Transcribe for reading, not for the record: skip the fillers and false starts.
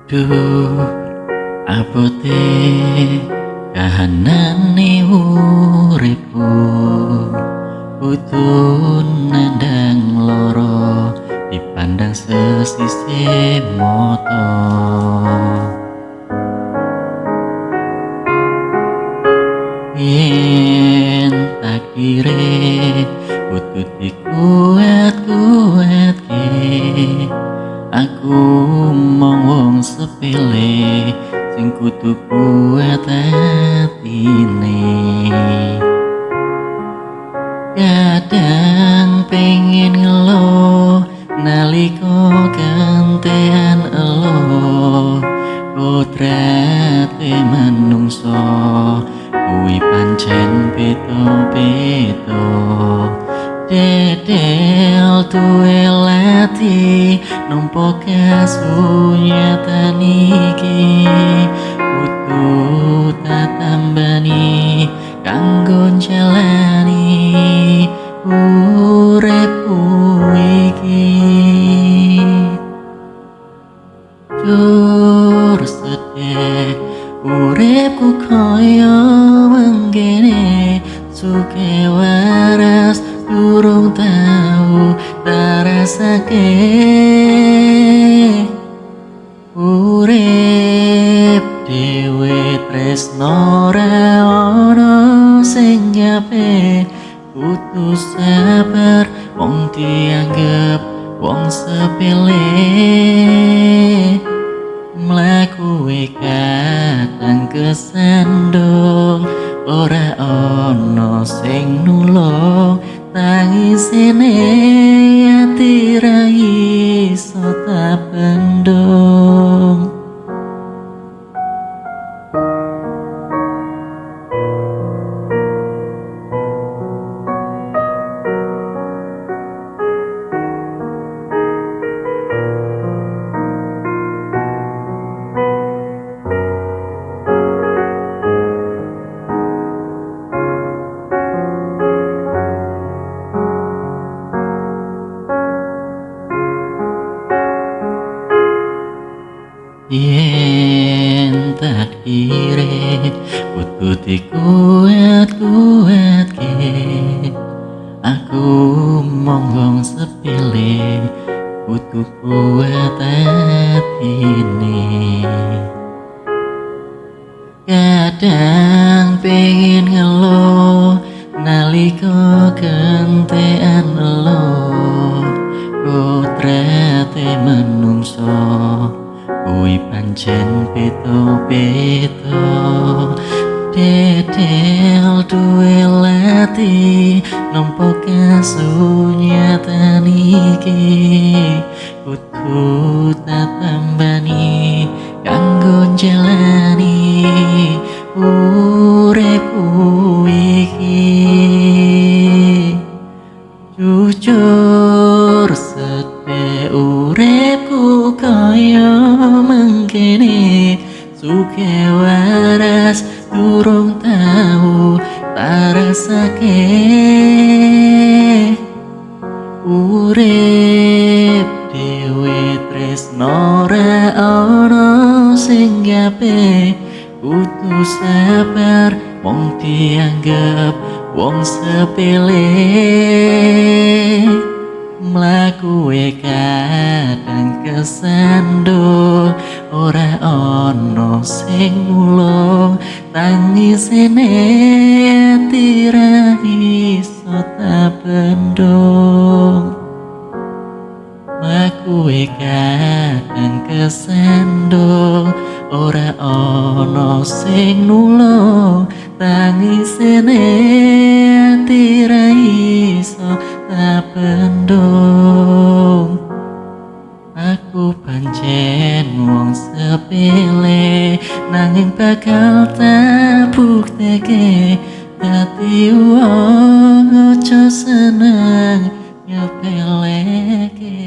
Duh, abote kahanane uripku kudu nandang loro dipandang sesisih mata. Yen tak kire kudu dikuat-kuatke, aku mong wong sepele sing kudu kuat atine. Kadang pengen ngelo nalika gantean elo, kodrate manungsa kuwi pancen beda-beda. Dedel duwe lati nampa kasunyatan iki, kudu tak tambani kanggo jalani uripku iki. Jur sedih uripku kaya mengkene, suke waras durung tau tarasake. Urip dhewe tresno ora ono sing nyape, kudu sabar wong dianggep wong sepele. Mlaku kadang kesandung ora ono sing nulung, tangisene ati ra iso tak bendung. Yen takdire kudu dikuat-kuatke, aku mong wong sepele kudu kuat atine. Kadang pengen ngelo nalika gantean elo, kodrate manungsa kuwi pancen beda-beda. Dedel duwe lati nampa kasunyatan iki, kudu tak tambani kanggo jalani uripku iki. Jujur sedih uripku kaya mengkene, suke waras durung tau tarasake. Urip dhewe tresno ora ono sing nyape, kudu sabar wong dianggep wong sepele. Mlaku kadang kesandung ora ono sing nulung, tangisene ati ra iso tak bendung. Mlaku kadang kesandung ora ono sing nulung, tangisene ati ra iso tak bendung. Aku pancen wong sepele nanging bakal tak bukteke dadi wong aja seneng nyepeleke.